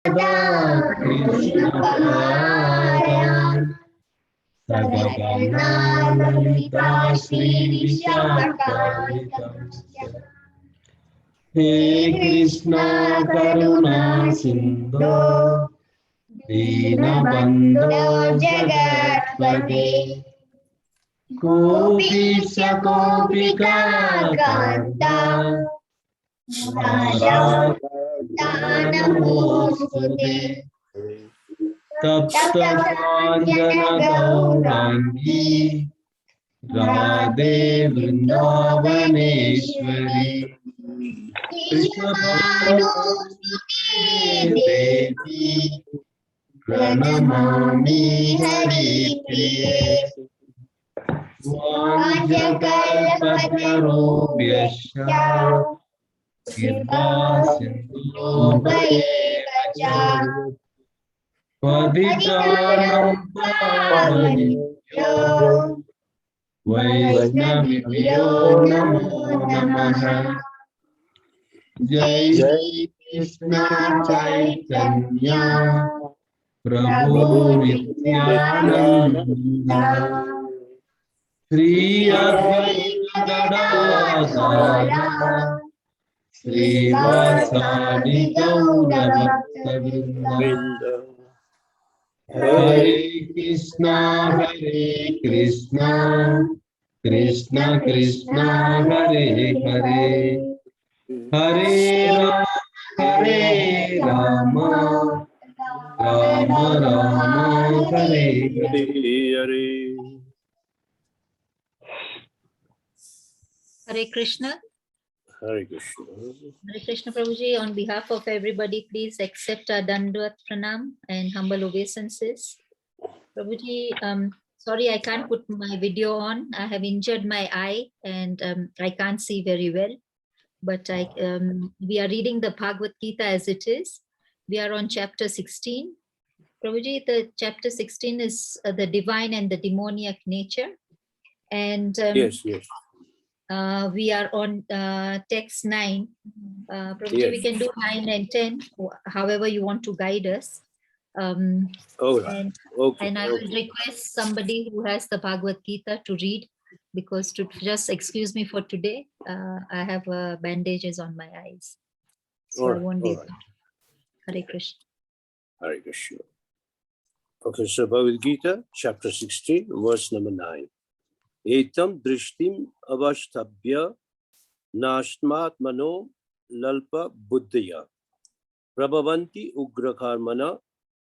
Krishna Sagagana Lalita Shri Vishakaritam. He Krishna Karuna Sindhu Dinabandhu Jagatpate Gopisha Gopika Kanta Namostute Tapta Kanjana Gaurangi Radhe Vrindavaneshwari Krishnamanostuti Devi Pranamami Haripriye Svanjakalpatarobhyasya Kripa Sindhubhayeva Paditanam Pavanebhyo Vaishnavibhyo Namo Namaha Jai Shri Krishna Chaitanya Prabhu Nityananda Sri Advaita Gadadhara Sri Vasadi Gaura Bhaktavrinda Hare Krishna Krishna Krishna Hare Hare Hare Rama Rama Rama Hare Hare. Hare Krishna. Hare Krishna. Hare Krishna Prabhuji, on behalf of everybody, please accept our Dandavat Pranam and humble obeisances. Prabhuji, sorry I can't put my video on. I have injured my eye and I can't see very well. But we are reading the Bhagavad Gita as it is. We are on chapter 16. Prabhuji, the chapter 16 is the divine and the demoniac nature. And yes. We are on text 9. Prabhuji, yes. We can do 9 and 10, however you want to guide us. And I will request somebody who has the Bhagavad Gita to read, because to just excuse me for today, I have bandages on my eyes. So I won't be able to. Hare Krishna. Hare Krishna. Okay, so Bhagavad Gita, chapter 16, verse number 9. Etam drishtim avashtabhya nashtmat mano lalpa buddhya prabhavanti ugrakarmana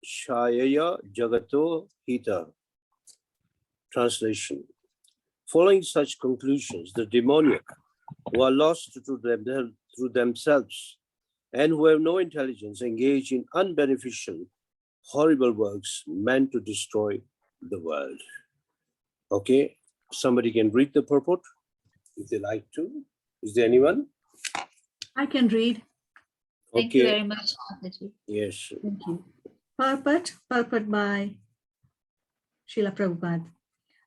shayaya jagato hita. Translation. Following such conclusions, the demoniac, who are lost through themselves and who have no intelligence, engage in unbeneficial, horrible works meant to destroy the world. Okay, somebody can read the purport if they like to. Is there anyone? I can read. Thank you very much. Yes. Thank you. Purport by Srila Prabhupada.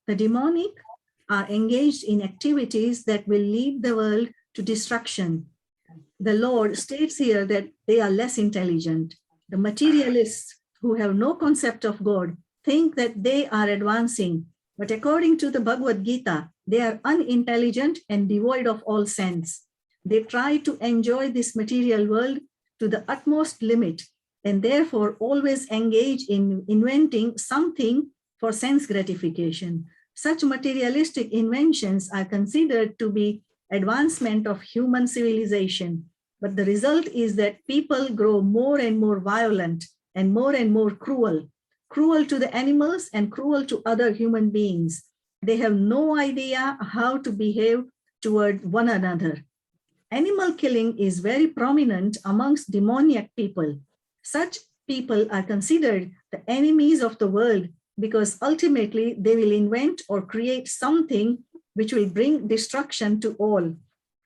The demonic are engaged in activities that will lead the world to destruction. The Lord states here that they are less intelligent. The materialists who have no concept of God think that they are advancing, but according to the Bhagavad Gita, they are unintelligent and devoid of all sense. They try to enjoy this material world to the utmost limit and therefore always engage in inventing something for sense gratification. Such materialistic inventions are considered to be advancement of human civilization, but the result is that people grow more and more violent and more cruel to the animals and cruel to other human beings. They have no idea how to behave toward one another. Animal killing is very prominent amongst demoniac people. Such people are considered the enemies of the world because ultimately they will invent or create something which will bring destruction to all.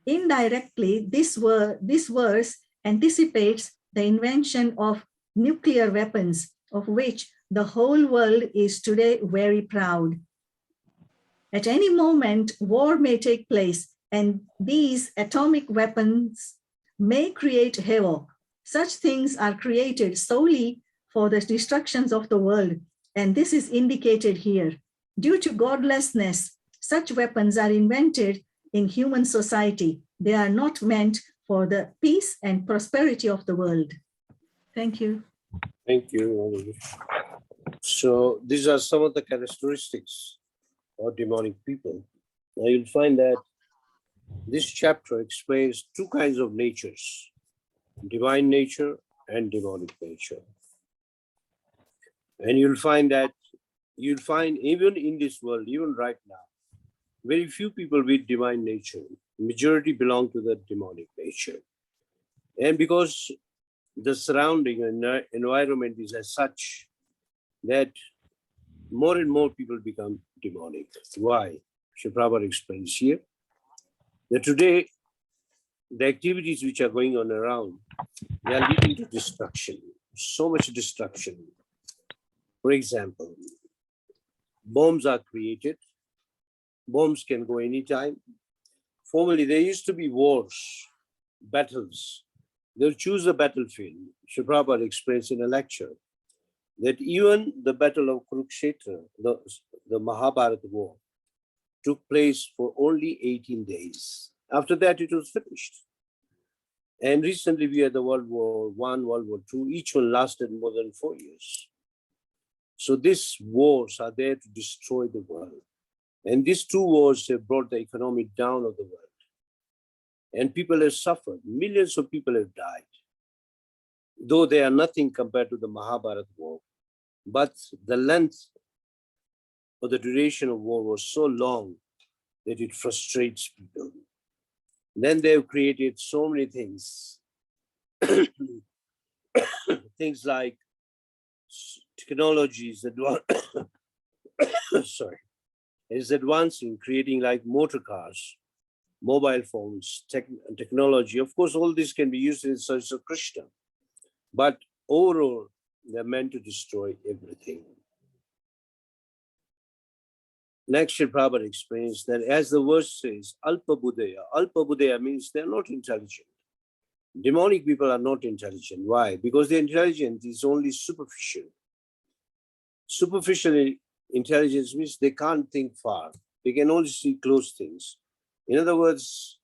Indirectly, this verse anticipates the invention of nuclear weapons, of which the whole world is today very proud. At any moment, war may take place, and these atomic weapons may create havoc. Such things are created solely for the destructions of the world, and this is indicated here. Due to godlessness, such weapons are invented in human society. They are not meant for the peace and prosperity of the world. Thank you. Thank you. So these are some of the characteristics of demonic people. Now you'll find that this chapter explains two kinds of natures, divine nature and demonic nature. And you'll find even in this world, even right now, very few people with divine nature. Majority belong to the demonic nature. And because the surrounding environment is as such that more and more people become demonic. Why? Sri Prabhupada explains here that today the activities which are going on around, they are leading to destruction, so much destruction. For example, bombs are created. Bombs can go anytime. Formerly, there used to be wars, battles. They'll choose a battlefield. Sri Prabhupada explains in a lecture that even the battle of Kurukshetra, the Mahabharata war, took place for only 18 days. After that, it was finished. And recently, we had the World War I, World War II. Each one lasted more than 4 years. So these wars are there to destroy the world. And these two wars have brought the economy down of the world. And people have suffered. Millions of people have died. Though they are nothing compared to the Mahabharata war. But the length or the duration of war was so long that it frustrates people. Then they have created so many things. Things like technologies that sorry, is advancing, creating like motor cars, mobile phones, technology. Of course, all this can be used in the service of Krishna. But overall, they're meant to destroy everything. Next, Sri Prabhupada explains that as the verse says, Alpa Buddhaya means they're not intelligent. Demonic people are not intelligent. Why? Because the intelligence is only superficial. Superficial intelligence means they can't think far. They can only see close things. In other words,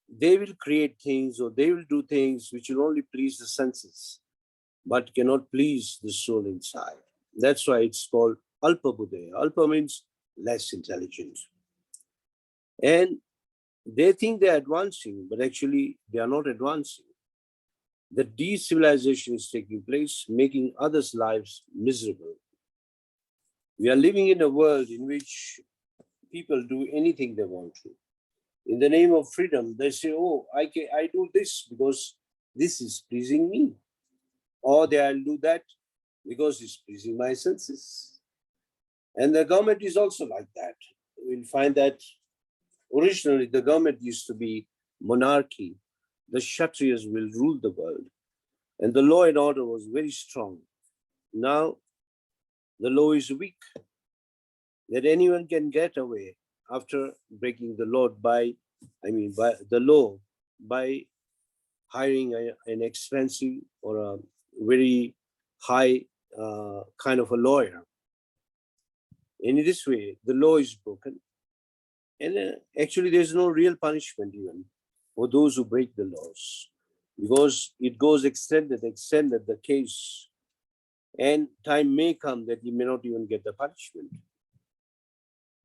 they will create things or they will do things which will only please the senses, but cannot please the soul inside. That's why it's called Alpa Buddhaya. Alpa means less intelligent. And they think they're advancing, but actually they are not advancing. The de-civilization is taking place, making others' lives miserable. We are living in a world in which people do anything they want to. In the name of freedom, they say, oh, I do this because this is pleasing me. Or I'll do that because it's pleasing my senses. And the government is also like that. We'll find that originally the government used to be monarchy. The Kshatriyas will rule the world. And the law and order was very strong. Now, the law is weak. That anyone can get away after breaking the law by hiring an expensive or a very high kind of a lawyer. And in this way, the law is broken. And actually, there's no real punishment even for those who break the laws, because it goes extended the case, and time may come that you may not even get the punishment.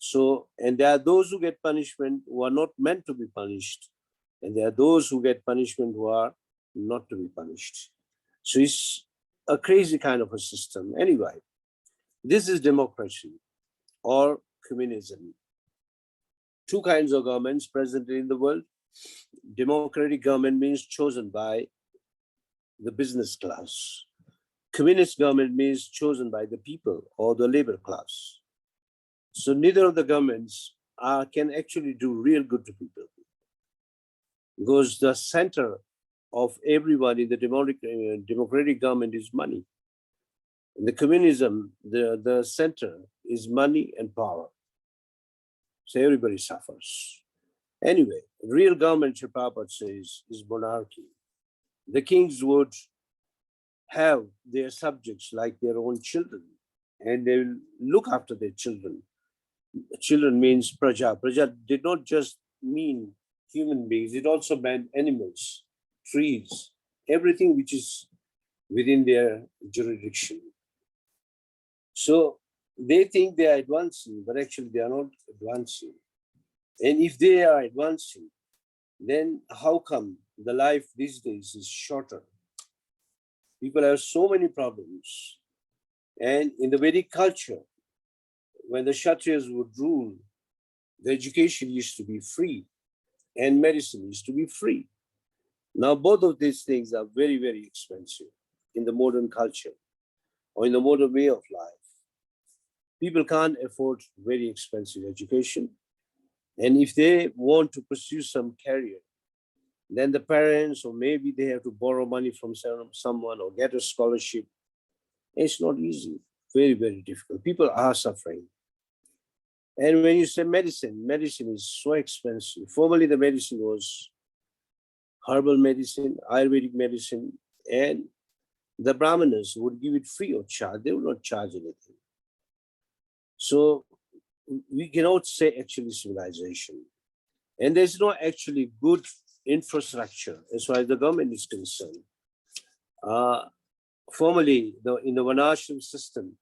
So, and there are those who get punishment who are not meant to be punished, and there are those who get punishment who are not to be punished. So it's a crazy kind of a system. Anyway, this is democracy or communism. Two kinds of governments present in the world. Democratic government means chosen by the business class. Communist government means chosen by the people or the labor class. So neither of the governments can actually do real good to people, because the center of everyone in the democratic government is money. In the communism, the center is money and power. So everybody suffers. Anyway, real government, Sri Prabhupada says, is monarchy. The kings would have their subjects like their own children, and they will look after their children. Children means praja. Praja did not just mean human beings, it also meant animals, trees, everything which is within their jurisdiction. So they think they are advancing, but actually they are not advancing. And if they are advancing, then how come the life these days is shorter? People have so many problems. And in the Vedic culture, when the Kshatriyas would rule, the education used to be free and medicine used to be free. Now, both of these things are very, very expensive in the modern culture or in the modern way of life. People can't afford very expensive education. And if they want to pursue some career, then the parents, or maybe they have to borrow money from someone or get a scholarship. It's not easy, very, very difficult. People are suffering. And when you say medicine, medicine is so expensive. Formerly, the medicine was herbal medicine, Ayurvedic medicine, and the Brahmanas would give it free of charge. They would not charge anything. So we cannot say actually civilization. And there's no actually good infrastructure as far as the government is concerned. Formerly, in the Varnashram system,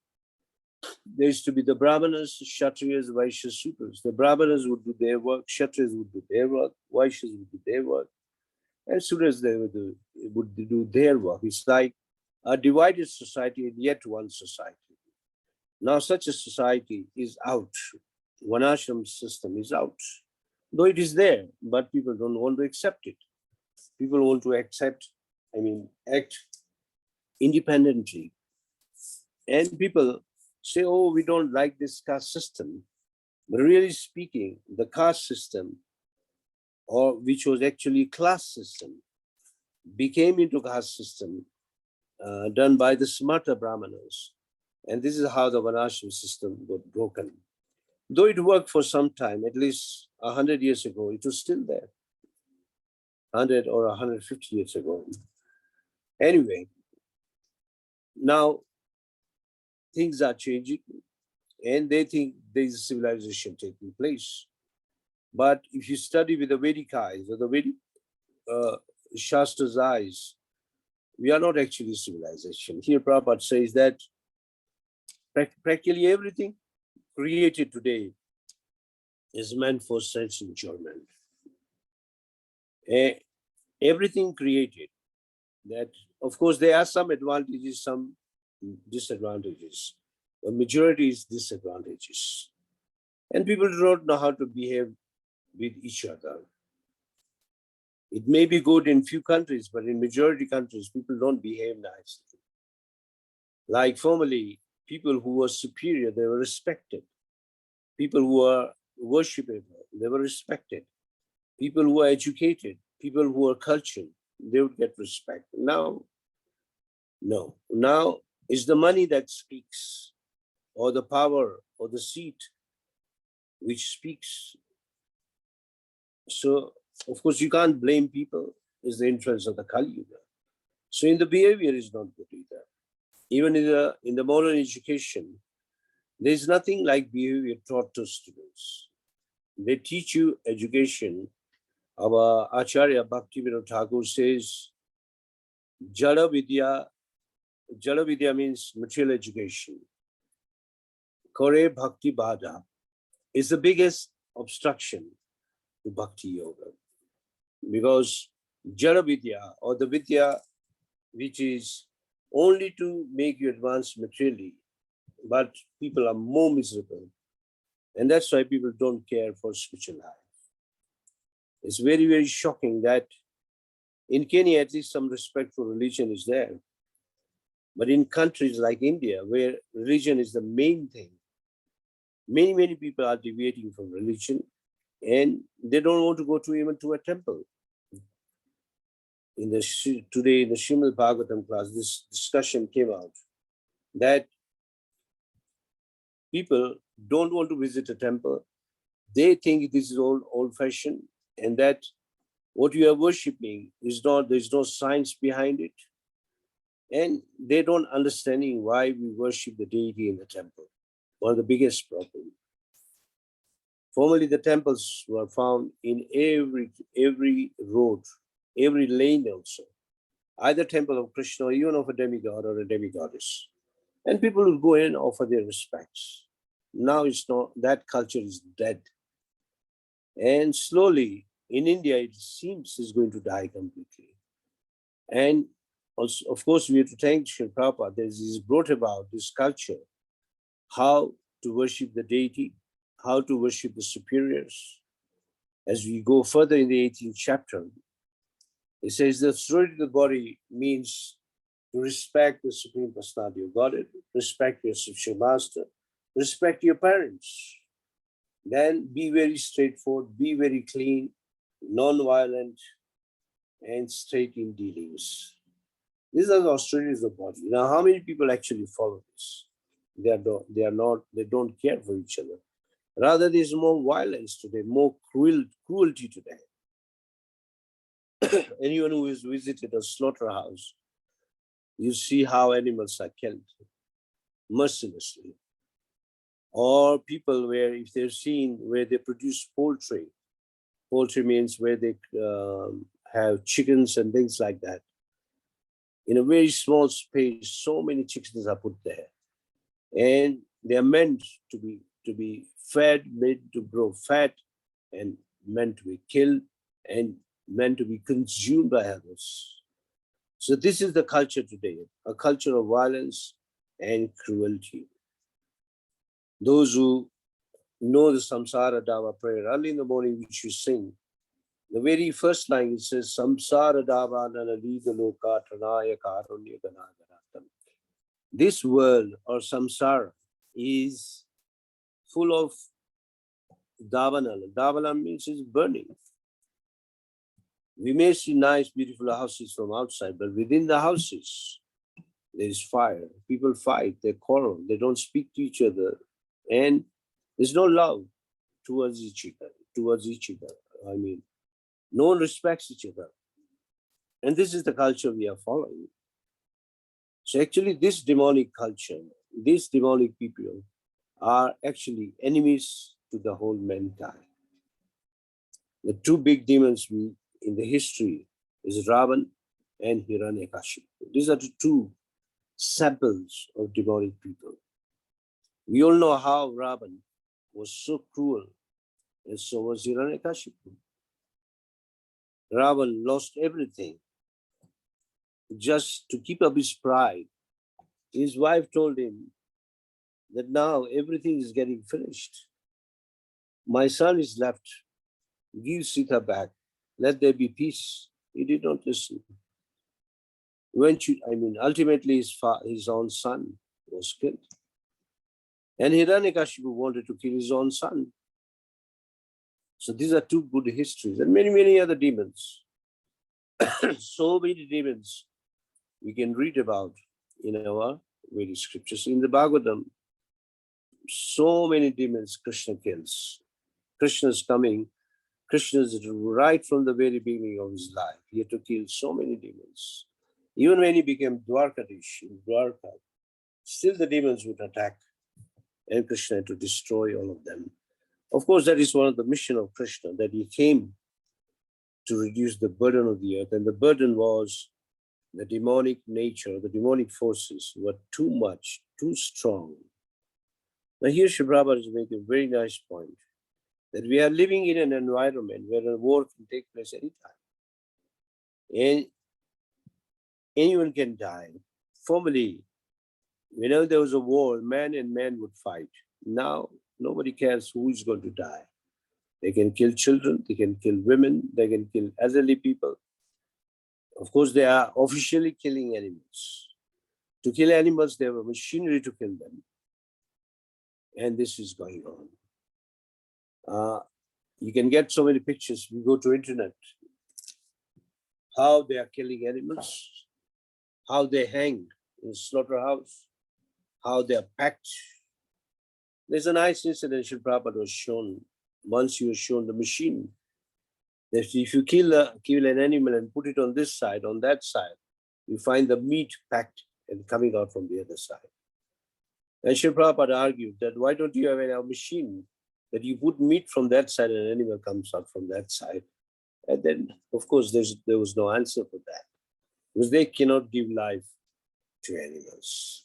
there used to be the Brahmanas, Kshatriyas, Vaishyas, Sudras. The Brahmanas would do their work, Kshatriyas would do their work, Vaishyas would do their work, and Sudras they would do their work. It's like a divided society and yet one society. Now such a society is out. Varnashram system is out. Though it is there, but people don't want to accept it. People want to act independently. And people say, oh, we don't like this caste system. But really speaking, the caste system, or which was actually class system, became into caste system done by the smarter Brahmanas. And this is how the Varnashram system got broken. Though it worked for some time, at least 100 years ago, it was still there. 100 or 150 years ago. Anyway, now things are changing and they think there is a civilization taking place. But if you study with the Vedic eyes or the Vedic Shastra's eyes, we are not actually civilization. Here Prabhupada says that practically everything created today is meant for sense enjoyment. Everything created, that of course there are some advantages, some disadvantages. The majority is disadvantages. And people do not know how to behave with each other. It may be good in few countries, but in majority countries, people don't behave nicely. Like formerly, people who were superior, they were respected. People who were worshipable, they were respected. People who were educated, people who were cultured, they would get respect. Now, no. Now it's the money that speaks, or the power, or the seat which speaks. So, of course, you can't blame people. It's the influence of the Kali Yuga. So in the behavior is not good either. Even in the modern education, there's nothing like behavior taught to students. They teach you education. Our Acharya Bhaktivinoda Thakur says, Jala Vidya means material education. Kore Bhakti Bhada is the biggest obstruction to Bhakti Yoga. Because Jala Vidya, or the Vidya which is only to make you advance materially, but people are more miserable. And that's why people don't care for spiritual life. It's very, very shocking that in Kenya, at least some respect for religion is there. But in countries like India, where religion is the main thing, many, many people are deviating from religion and they don't want to go even to a temple. Today in the Srimad Bhagavatam class, this discussion came out that people don't want to visit a temple. They think this is old-fashioned, and that What you are worshipping is not, there's no science behind it. And they don't understanding why we worship the deity in the temple. One of the biggest problems. Formerly, the temples were found in every road, every lane also. Either temple of Krishna or even of a demigod or a demigoddess. And people would go in and offer their respects. Now it's not, that culture is dead. And slowly, in India, it seems is going to die completely. And also, of course, we have to thank Srila Prabhupada that he's brought about this culture, how to worship the deity, how to worship the superiors. As we go further in the 18th chapter, it says the authority of the body means to respect the Supreme Personality of Godhead, respect your spiritual master, respect your parents. Then be very straightforward, be very clean, non-violent, and straight in dealings. These are the austerities of the body. Now, how many people actually follow this? They don't care for each other. Rather, there's more violence today, more cruelty today. Anyone who has visited a slaughterhouse, you see how animals are killed mercilessly. Or people where, if they're seen where they produce poultry means where they have chickens and things like that. In a very small space, so many chickens are put there. And they are meant to be fed, made to grow fat, and meant to be killed, and meant to be consumed by others. So this is the culture today, a culture of violence and cruelty. Those who know the Samsara Dhawa prayer early in the morning, which you sing, the very first line, it says, Samsara Dhawa Nanaliga Loka Tranaya Karunya Ganagaratam. This world or samsara is full of davanala. Davanala means it's burning. We may see nice, beautiful houses from outside, but within the houses, there is fire. People fight, they quarrel, they don't speak to each other, and there's no love towards each other. I mean, no one respects each other. And this is the culture we are following. So actually, this demonic culture, these demonic people are actually enemies to the whole mankind. The two big demons in the history is Ravan and Hiranyakashipu. These are the two samples of demonic people. We all know how Ravan was so cruel, and so was Hiranyakashipu. Ravan lost everything just to keep up his pride. His wife told him that now everything is getting finished. My son is left. Give Sita back. Let there be peace. He did not listen. Ultimately, his own son was killed. And Hiranyakashipu wanted to kill his own son. So these are two good histories, and many, many other demons. So many demons we can read about in our various scriptures. In the Bhagavatam, so many demons Krishna kills. Krishna's coming. Krishna's right from the very beginning of his life. He had to kill so many demons. Even when he became Dwarkadish in Dwarka, still the demons would attack, and Krishna had to destroy all of them. Of course, that is one of the mission of Krishna, that he came to reduce the burden of the earth. And the burden was the demonic nature, the demonic forces were too much, too strong. Now here Sri Prabhupada is making a very nice point, that we are living in an environment where a war can take place anytime. And anyone can die. Formerly, whenever there was a war, man and man would fight. Now, nobody cares who is going to die. They can kill children, they can kill women, they can kill elderly people. Of course, they are officially killing animals. To kill animals, they have a machinery to kill them. And this is going on. You can get so many pictures. We go to internet, how they are killing animals, how they hang in slaughterhouse, how they are packed. There's a nice incident Srila Prabhupada was shown. Once he was shown the machine That if you kill an animal and put it on this side, on that side, you find the meat packed and coming out from the other side. And Srila Prabhupada argued that why don't you have a machine that you put meat from that side and an animal comes out from that side? And then, of course, there was no answer for that, because they cannot give life to animals.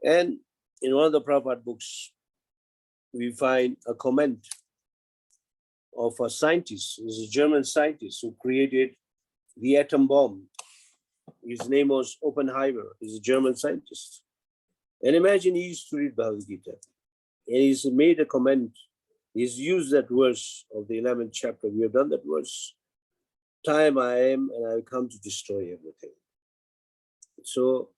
And in one of the Prabhupada books, we find a comment of a scientist, he's a German scientist who created the atom bomb. His name was Oppenheimer. He's a German scientist. And imagine he used to read Bhagavad Gita. And he's made a comment. He's used that verse of the 11th chapter. We have done that verse. Time I am, and I will come to destroy everything. So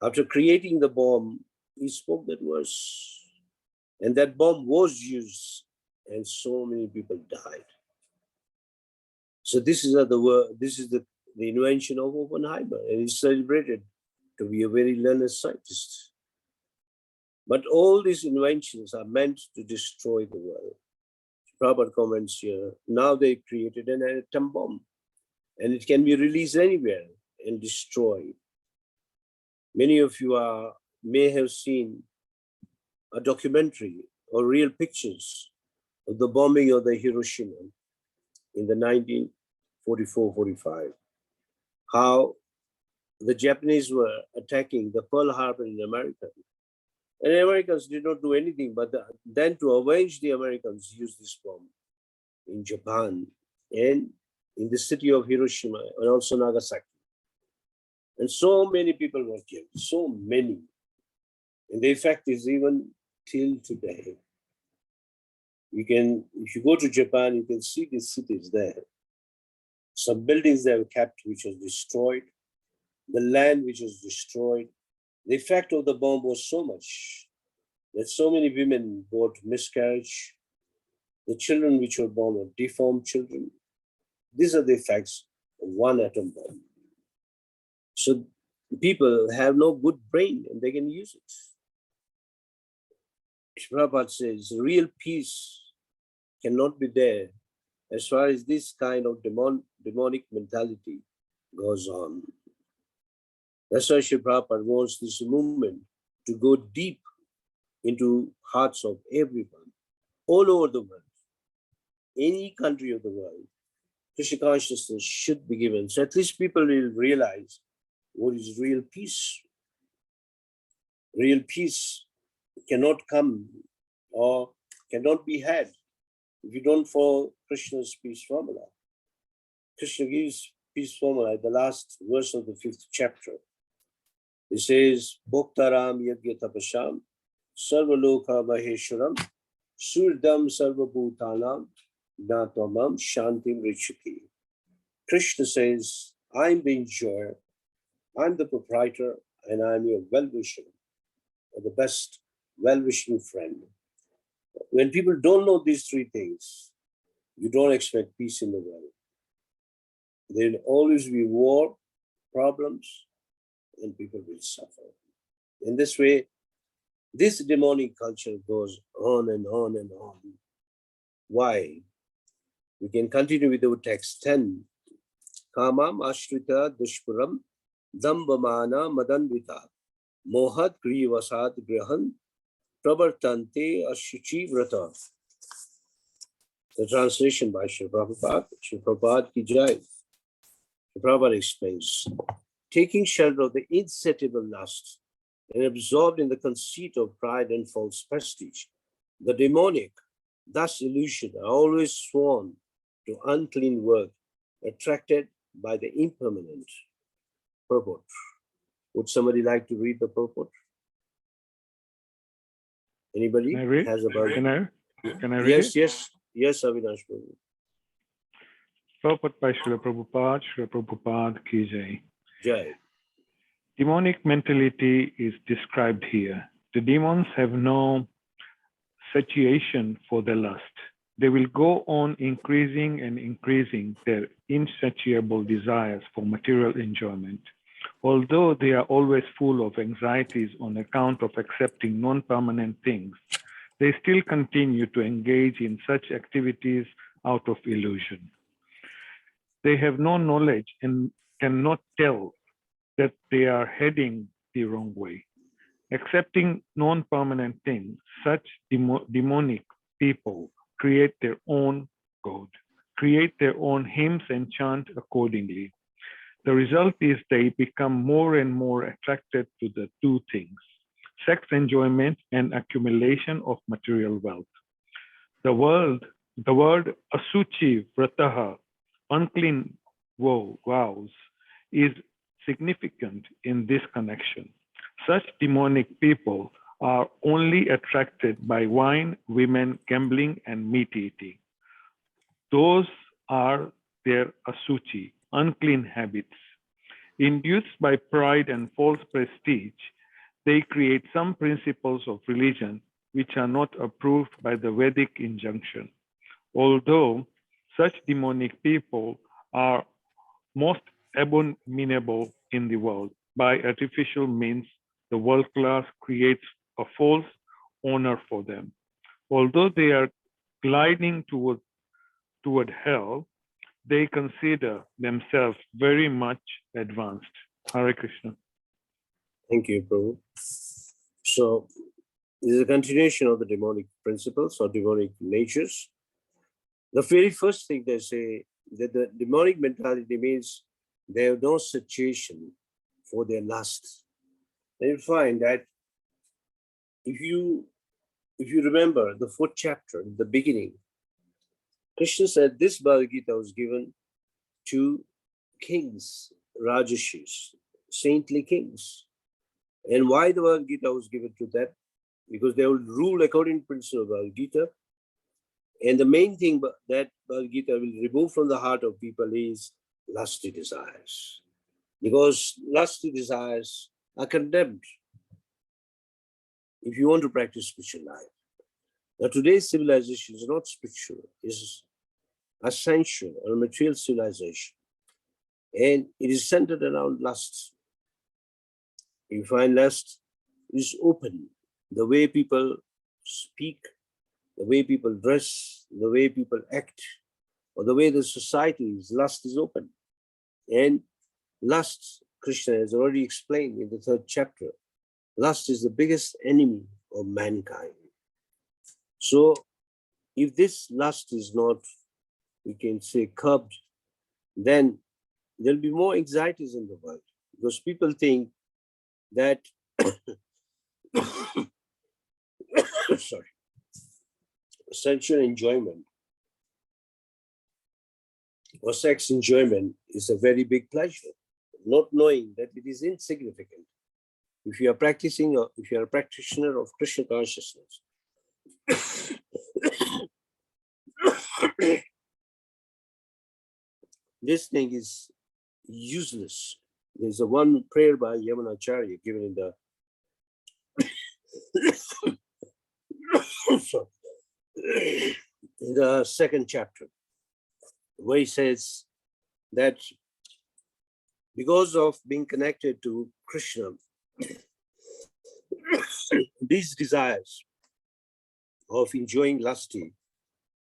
after creating the bomb, he spoke that verse. And that bomb was used, and so many people died. So this is the invention of Oppenheimer, and he's celebrated to be a very learned scientist. But all these inventions are meant to destroy the world. Prabhupada comments here, now they created an atom bomb, and it can be released anywhere and destroyed. Many of you may have seen a documentary or real pictures of the bombing of the Hiroshima in the 1944-45. How the Japanese were attacking the Pearl Harbor in America. And the Americans did not do anything, but then to avenge the Americans used this bomb in Japan and in the city of Hiroshima and also Nagasaki. And so many people were killed, so many. And the effect is even till today. If you go to Japan, you can see these cities there. Some buildings they have kept, which was destroyed. The land which was destroyed. The effect of the bomb was so much that so many women got miscarriage. The children which were born were deformed children. These are the effects of one atom bomb. So people have no good brain and they can use it. Prabhupada says real peace cannot be there as far as this kind of demonic mentality goes on. That's why Srila Prabhupada wants this movement to go deep into hearts of everyone, all over the world, any country of the world. Krishna consciousness should be given. So at least people will realize what is real peace. Real peace cannot come or cannot be had if you don't follow Krishna's peace formula. Krishna gives peace formula at the last verse of the 5th chapter. He says, Bhoktaram yagya tapasham sarvaloka maheshwaram surdam sarvabhutanam natamam shantim richati. Krishna says, I'm the enjoyer, I'm the proprietor, and I'm your well-wisher, or the best well-wishing friend. When people don't know these three things, you don't expect peace in the world. There will always be war, problems, and people will suffer. In this way, this demonic culture goes on and on and on. Why? We can continue with our text 10. Kamam ashrita dushpuram dambamana madanvita mohat grivasad grahan pravartante ashuchi vrata. The translation by Srila Prabhupada. Srila Prabhupada ki jai. Srila Prabhupada explains, taking shelter of the insatiable lust and absorbed in the conceit of pride and false prestige, the demonic, thus illusion, are always sworn to unclean work, attracted by the impermanent. Purport. Would somebody like to read the purport? Anybody has about? Can I read Yes, it? yes, Avinash Prabhu. Purport by Srila Prabhupada ki jai. Jai. Demonic mentality is described here. The demons have no satiation for their lust. They will go on increasing and increasing their insatiable desires for material enjoyment. Although they are always full of anxieties on account of accepting non-permanent things, they still continue to engage in such activities out of illusion. They have no knowledge and cannot tell that they are heading the wrong way. Accepting non-permanent things, such demonic people create their own God, create their own hymns and chant accordingly. The result is they become more and more attracted to the two things, sex enjoyment and accumulation of material wealth. The word asuchi vrataha, unclean vows, is significant in this connection. Such demonic people are only attracted by wine, women, gambling, and meat eating. Those are their asuchi, unclean habits. Induced by pride and false prestige, they create some principles of religion which are not approved by the Vedic injunction. Although such demonic people are most abominable in the world, by artificial means, the world class creates a false honor for them. Although they are gliding toward hell, they consider themselves very much advanced. Hare Krishna. Thank you, Prabhu. So, this is a continuation of the demonic principles or demonic natures. The very first thing they say that the demonic mentality means they have no satiation for their lust. And you find that if you remember the 4th chapter, the beginning, Krishna said this Bhagavad Gita was given to kings, Rajashis, saintly kings. And why the Bhagavad Gita was given to them? Because they will rule according to principle of Bhagavad Gita. And the main thing that Bhagavad Gita will remove from the heart of people is lusty desires. Because lusty desires are condemned if you want to practice spiritual life. Now today's civilization is not spiritual, it's a sensual or material civilization. And it is centered around lust. You find lust is open. The way people speak, the way people dress, the way people act, or the way the society is, lust is open. And lust, Krishna has already explained in the 3rd chapter, lust is the biggest enemy of mankind. So if this lust is not, we can say, curbed, then there'll be more anxieties in the world, because people think that sorry, sensual enjoyment or sex enjoyment is a very big pleasure, not knowing that it is insignificant. If you are practicing, or if you are a practitioner of Krishna consciousness, this thing is useless. There's a one prayer by Yamunacharya given in the in the 2nd chapter, where he says that because of being connected to Krishna, these desires of enjoying lusty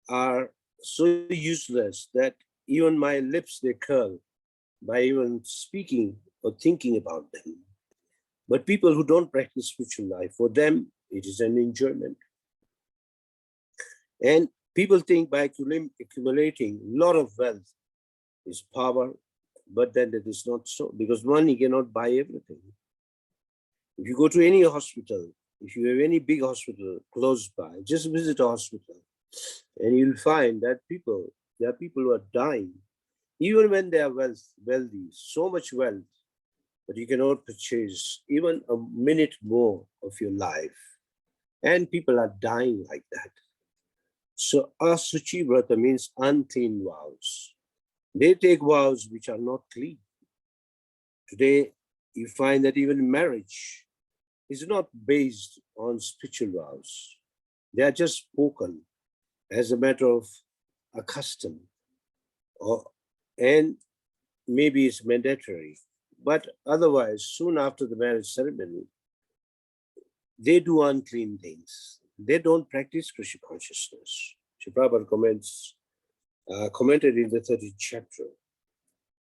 are so useless that even my lips, they curl by even speaking or thinking about them. But people who don't practice spiritual life, for them, it is an enjoyment. And people think by accumulating a lot of wealth is power, but then it is not so, because money cannot buy everything. If you go to any hospital, if you have any big hospital close by, just visit a hospital, and you'll find that there are people who are dying, even when they are wealthy, so much wealth, but you cannot purchase even a minute more of your life. And people are dying like that. So asuchi vrata means unclean vows. They take vows which are not clean. Today, you find that even marriage is not based on spiritual vows. They are just spoken as a matter of a custom, and maybe it's mandatory. But otherwise, soon after the marriage ceremony, they do unclean things. They don't practice Krishna consciousness. Prabhupada commented in the 30th chapter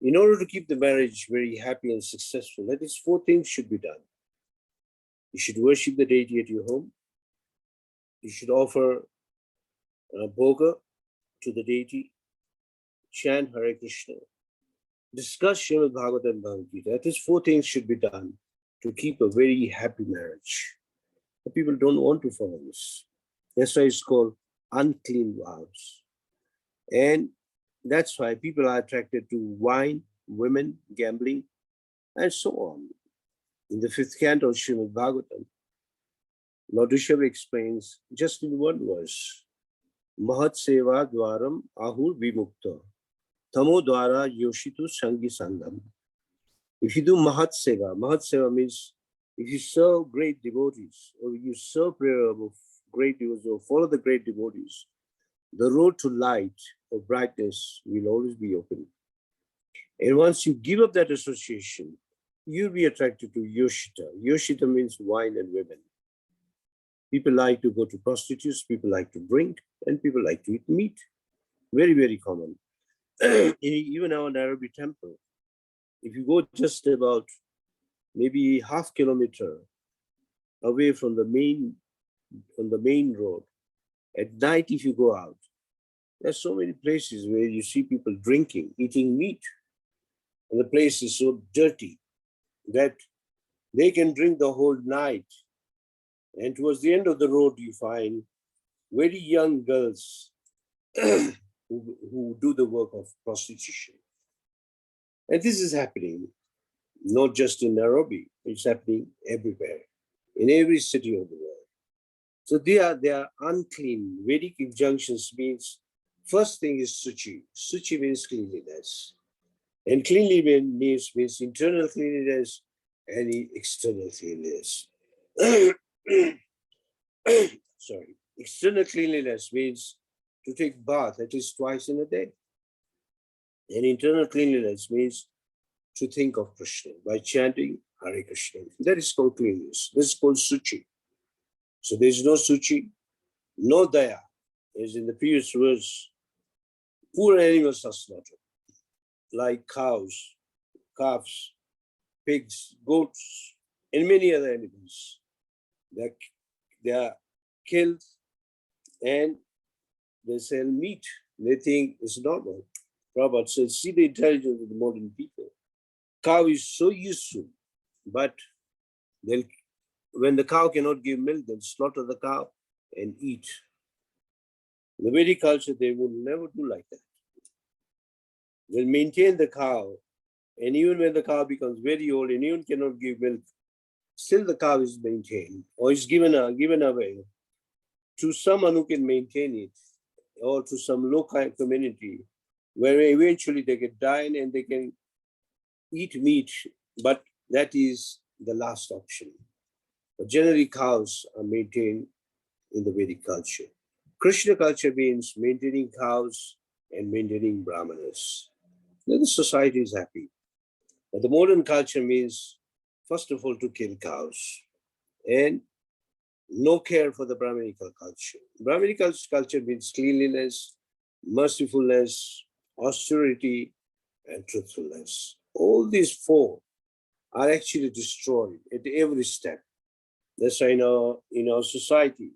In order to keep the marriage very happy and successful, at least 4 things should be done. You should worship the deity at your home. You should offer a bhoga to the deity, chant Hare Krishna, discuss Srimad Bhagavatam and Bhagavad Gita. At least 4 things should be done to keep a very happy marriage. But people don't want to follow this. That's why it's called unclean vows. And that's why people are attracted to wine, women, gambling, and so on. In the 5th canto of Srimad Bhagavatam, Lord Rishabh explains just in one verse, Mahat Seva Dwaram Ahur Vimukta, Tamo Dwara Yoshitu Sangi Sangam. If you do Mahat Seva means if you serve great devotees, or you serve prayer of great devotees, or follow the great devotees, the road to light or brightness will always be open. And once you give up that association, you'll be attracted to Yoshita. Yoshita means wine and women. People like to go to prostitutes, people like to drink, and people like to eat meat. Very, very common. Even our Nairobi temple, if you go just about maybe half kilometer away from the main, on the main road, at night if you go out, there's so many places where you see people drinking, eating meat. And the place is so dirty that they can drink the whole night. And towards the end of the road, you find very young girls who do the work of prostitution. And this is happening not just in Nairobi, it's happening everywhere, in every city of the world. So they are unclean. Vedic injunctions means, first thing is suchi. Suchi means cleanliness. And cleanliness means internal cleanliness and external cleanliness. Sorry. External cleanliness means to take bath at least twice in a day. And internal cleanliness means to think of Krishna by chanting Hare Krishna. That is called cleanliness. This is called suchi. So there is no suchi, no daya. As in the previous verse, poor animals are slaughtered, like cows, calves, pigs, goats, and many other animals. They are killed and they sell meat. They think it's normal. Prabhupada says, see the intelligence of the modern people. Cow is so useful, but when the cow cannot give milk, they'll slaughter the cow and eat. In the Vedic culture, they would never do like that. They'll maintain the cow, and even when the cow becomes very old and even cannot give milk, still the cow is maintained or is given away to someone who can maintain it, or to some local community where eventually they can dine and they can eat meat, but that is the last option. But generally cows are maintained in the Vedic culture. Krishna culture means maintaining cows and maintaining brahmanas. Then the society is happy. But the modern culture means, first of all, to kill cows and no care for the Brahminical culture. Brahminical culture means cleanliness, mercifulness, austerity, and truthfulness. All these 4 are actually destroyed at every step. That's why in our society,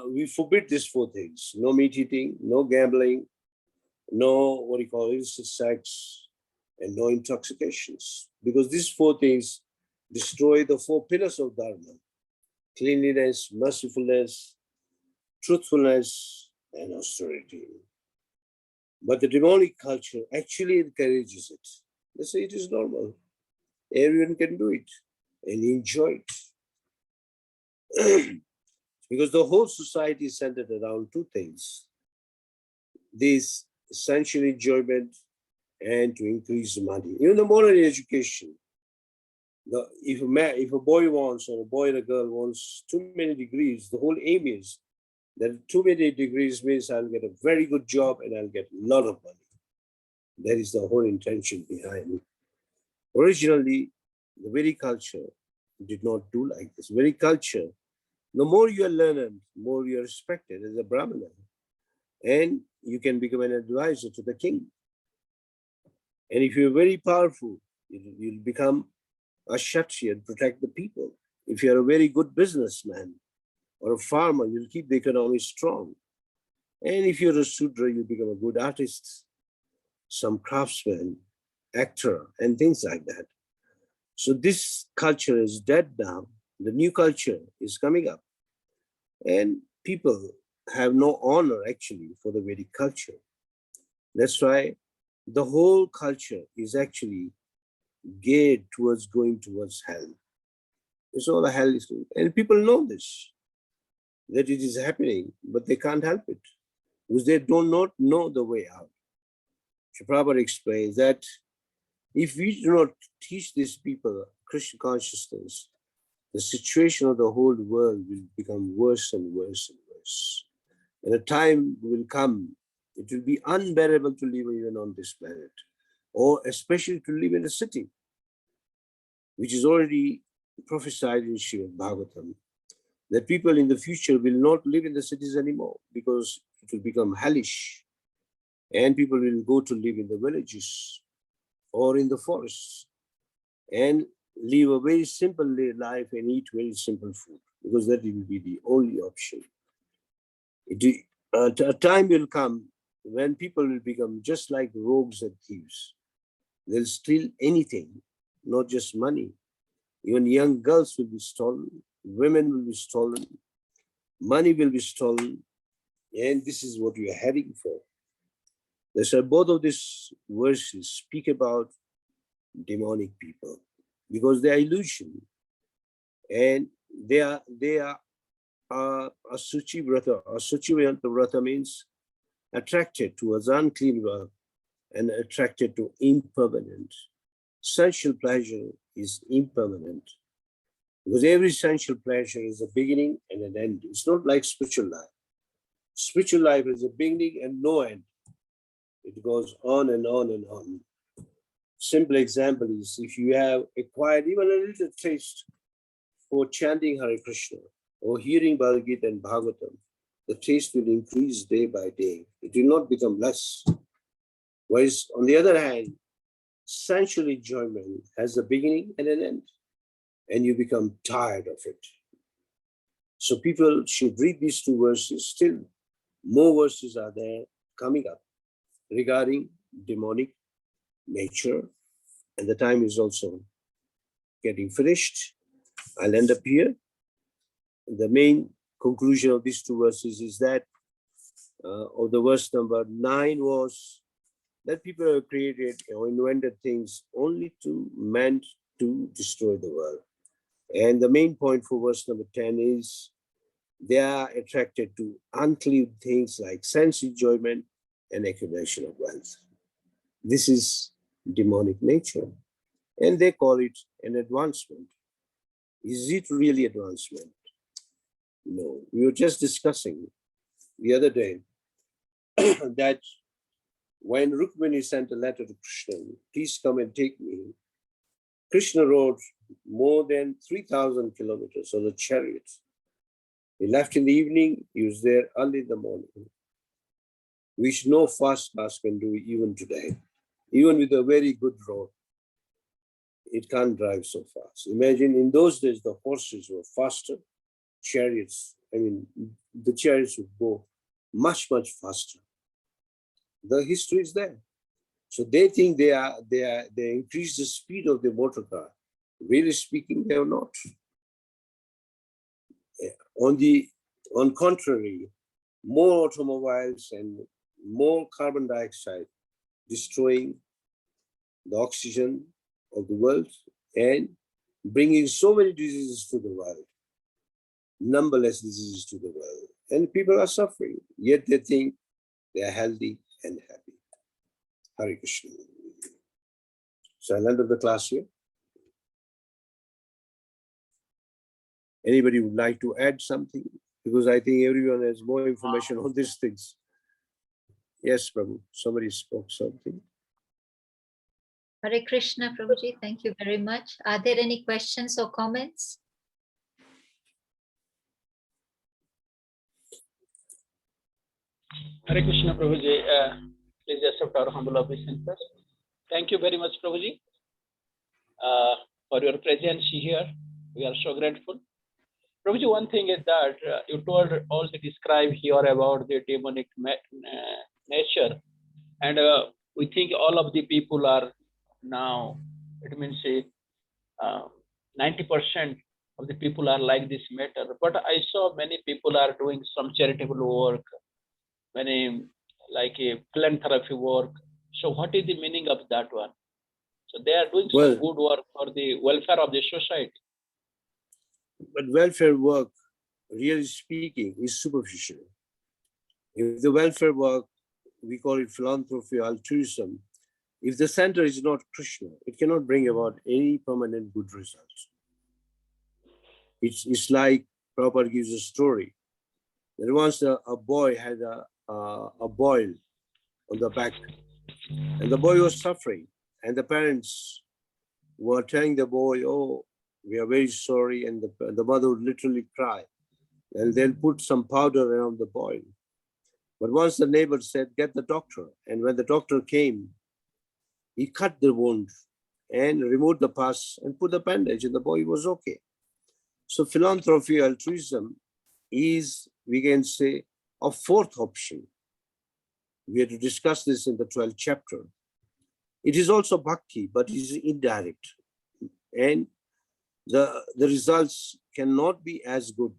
we forbid these 4 things. No meat eating, no gambling, no illicit sex, and no intoxications. Because these 4 things destroy the 4 pillars of Dharma: cleanliness, mercifulness, truthfulness, and austerity. But the demonic culture actually encourages it. They say it is normal. Everyone can do it and enjoy it. Because the whole society is centered around 2 things: this sensual enjoyment and to increase the money. Even the modern education, if a boy wants, or a boy and a girl wants too many degrees, the whole aim is that too many degrees means I'll get a very good job and I'll get a lot of money. That is the whole intention behind it. Originally, the Vedic culture did not do like this. Vedic culture, the more you are learned, more you are respected as a Brahmana. And you can become an advisor to the king. And if you're very powerful, you'll become a Kshatriya and protect the people. If you're a very good businessman or a farmer, you'll keep the economy strong. And if you're a Sudra, you become a good artist, some craftsman, actor, and things like that. So this culture is dead now. The new culture is coming up. And people have no honor actually for the Vedic culture. That's why the whole culture is actually geared towards going towards hell. It's all a hell is doing. And people know this, that it is happening, but they can't help it because they do not know the way out. Prabhupada explains that if we do not teach these people Krishna consciousness, the situation of the whole world will become worse and worse and worse. And a time will come, it will be unbearable to live even on this planet, or especially to live in a city, which is already prophesied in Srimad Bhagavatam, that people in the future will not live in the cities anymore because it will become hellish, and people will go to live in the villages or in the forests and live a very simple life and eat very simple food, because that will be the only option. A time will come when people will become just like rogues and thieves. They'll steal anything, not just money. Even young girls will be stolen, women will be stolen, money will be stolen, and this is what we are heading for. That's why both of these verses speak about demonic people, because they are illusion, and they are Asuchi Vrata. Asuchi Vrata means attracted towards unclean work and attracted to impermanent. Sensual pleasure is impermanent, because every sensual pleasure is a beginning and an end. It's not like spiritual life. Spiritual life is a beginning and no end. It goes on and on and on. Simple example is, if you have acquired even a little taste for chanting Hare Krishna or hearing Bhagavad Gita and Bhagavatam, the taste will increase day by day. It will not become less. Whereas on the other hand, sensual enjoyment has a beginning and an end, and you become tired of it. So people should read these two verses. Still more verses are there coming up regarding demonic nature, and the time is also getting finished. I'll end up here. The main conclusion of these two verses is that, of the verse number 9 was that people have created or invented things only meant to destroy the world. And the main point for verse number 10 is they are attracted to unclean things like sense enjoyment and accumulation of wealth. This is demonic nature, and they call it an advancement. Is it really advancement? No. We were just discussing the other day that when Rukmini sent a letter to Krishna, please come and take me, Krishna rode more than 3,000 kilometers on a chariot. He left in the evening, he was there early in the morning, which no fast cars can do even today. Even with a very good road, it can't drive so fast. Imagine in those days, the horses were faster, chariots, the chariots would go much, much faster. The history is there. So they think they increase the speed of the motor car. Really speaking, they are not. On contrary, more automobiles and more carbon dioxide destroying the oxygen of the world and bringing so many diseases to the world, numberless diseases to the world. And people are suffering, yet they think they are healthy and happy. Hare Krishna. So I'll end up the class here. Anybody would like to add something? Because I think everyone has more information on these things. Yes, Prabhu, somebody spoke something. Hare Krishna, Prabhuji, thank you very much. Are there any questions or comments? Hare Krishna, Prabhuji. Please accept our humble obeisance. Thank you very much, Prabhuji, for your presence here. We are so grateful. Prabhuji, one thing is that you told all the describe here about the demonic nature, and we think all of the people are now, it means 90% of the people are like this matter. But I saw many people are doing some charitable work, many like a philanthropy work. So what is the meaning of that one? So they are doing some good work for the welfare of the society. But welfare work, really speaking, is superficial. If the welfare work, we call it philanthropy, altruism, if the center is not Krishna, it cannot bring about any permanent good results. It's like Prabhupada gives a story that once a boy had a boil on the back, and the boy was suffering, and the parents were telling the boy, "Oh, we are very sorry," and the mother would literally cry, and they'll put some powder around the boil. But once the neighbor said, "Get the doctor," and when the doctor came, he cut the wound and removed the pus and put the bandage, and the boy was okay. So philanthropy, altruism is, we can say, a fourth option. We are to discuss this in the 12th chapter. It is also bhakti, but it is indirect. And the results cannot be as good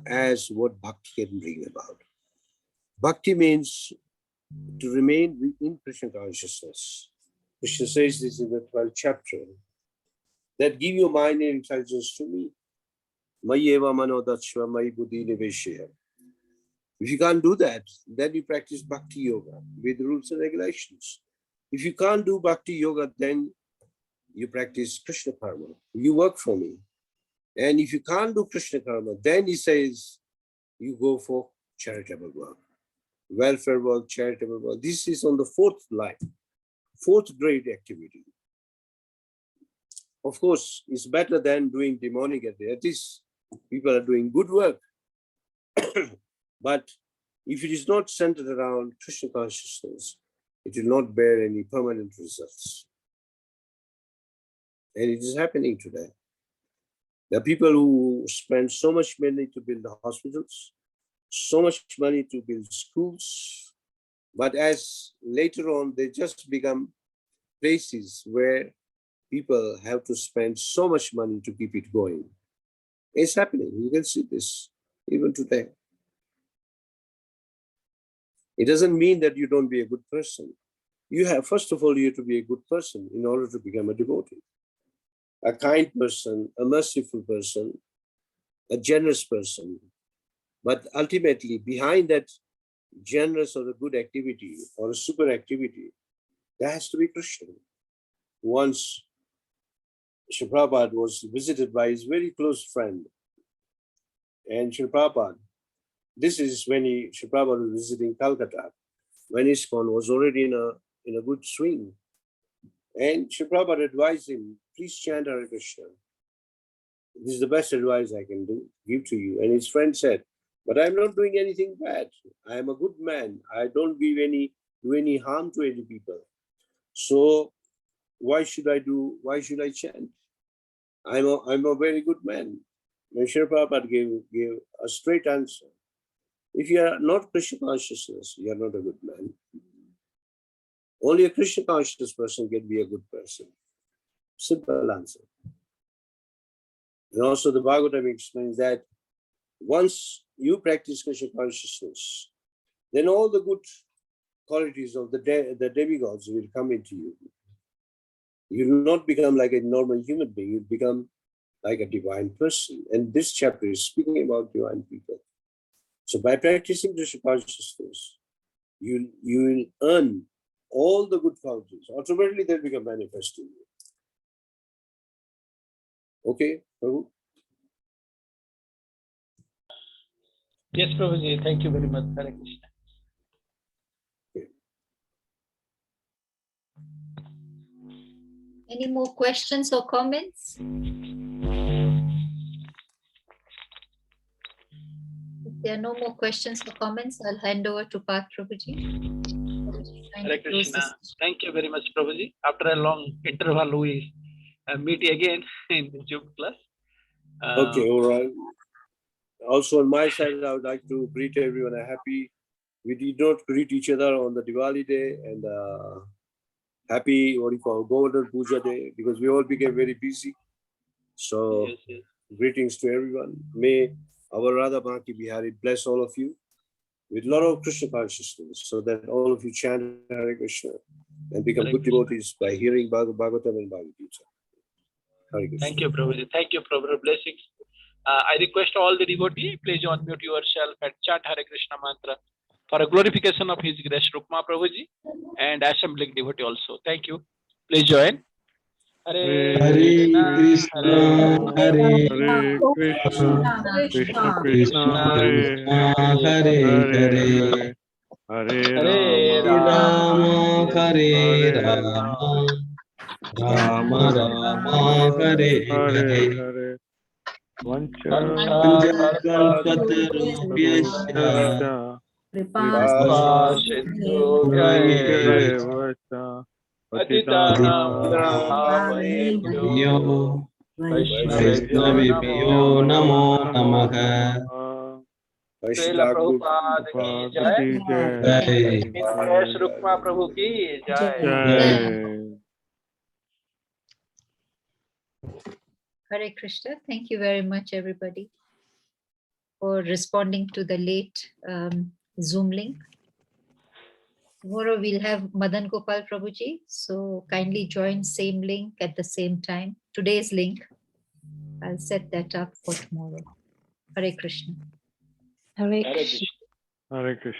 as what bhakti can bring about. Bhakti means to remain within Krishna consciousness. Krishna says this in the 12th chapter, that give your mind and intelligence to me. Mayeva manodachva mai buddhi niveshya. If you can't do that, then you practice bhakti yoga with rules and regulations. If you can't do bhakti yoga, then you practice Krishna karma. You work for me. And if you can't do Krishna karma, then he says, you go for charitable work, welfare work, charitable work. This is on the fourth line, fourth grade activity. Of course, it's better than doing demonic activity. At least people are doing good work. But if it is not centered around Krishna consciousness, it will not bear any permanent results. And it is happening today. There are people who spend so much money to build hospitals, so much money to build schools, but as later on, they just become places where people have to spend so much money to keep it going. It's happening. You can see this even today. It doesn't mean that you don't be a good person. You have, first of all, you have to be a good person in order to become a devotee. A kind person, a merciful person, a generous person. But ultimately, behind that generous or a good activity or a super activity, there has to be Krishna. Once, Srila Prabhupada was visited by his very close friend. And Srila Prabhupada, this is when Srila Prabhupada was visiting Calcutta, when ISKCON was already in a good swing. And Srila Prabhupada advised him, please chant Hare Krishna. This is the best advice I can give to you. And his friend said, but I'm not doing anything bad. I am a good man. I don't do any harm to any people. So why should I chant? I'm a very good man. And Srila Prabhupada gave a straight answer. If you are not Krishna consciousness, you are not a good man. Only a Krishna conscious person can be a good person. Simple answer. And also the Bhagavatam explains that once you practice Krishna consciousness, then all the good qualities of the demigods will come into you. You will not become like a normal human being, you become like a divine person. And this chapter is speaking about divine people. So by practicing Krishna consciousness, you will earn all the good qualities. Automatically they become manifest in you. Okay, Prabhu? Yes, Prabhuji, thank you very much. Hare Krishna. Any more questions or comments? If there are no more questions or comments, I'll hand over to Parth Prabhuji. Hare Krishna. Thank you very much, Prabhuji. After a long interval, we meet again in the Zoom class. Okay, all right. Also on my side, I would like to greet everyone a happy. We did not greet each other on the Diwali day and happy, what do you call, Govardhan Puja day, because we all became very busy. So Yes, yes. greetings to everyone. May our Radha Bhakti Bihari bless all of you with a lot of Krishna consciousness, so that all of you chant Hare Krishna and become Hare good Krishna. devotees by hearing Bhagavatam and Bhagavad Gita. Hare Krishna. Thank you, Prabhuji. Thank you for your blessings. I request all the devotees, please unmute yourself and chant Hare Krishna mantra for a glorification of His grace, Rukma Prabhuji, and assembling devotee also. Thank you. Please join. Hare Krishna, Hare Hare Krishna, Krishna Krishna, Krishna, Hare Hare, Hare Hare Rama, Hare Hare Rama, Rama Rama, Hare Hare. Vancha Kripa Sindhu Devascha Patitanam Patitanam Pavanebhyo Vaishnavibhyo Vaishnavibhyo Namo Namo Namaha. Srila Prabhupada ki jai. Grace Rukma Prabhu ki jai. Jai. Hare Krishna. Thank you very much, everybody, for responding to the late Zoom link. Tomorrow we'll have Madan Gopal Prabhuji. So kindly join same link at the same time. Today's link, I'll set that up for tomorrow. Hare Krishna. Hare Hare Krishna. Krishna. Hare Krishna.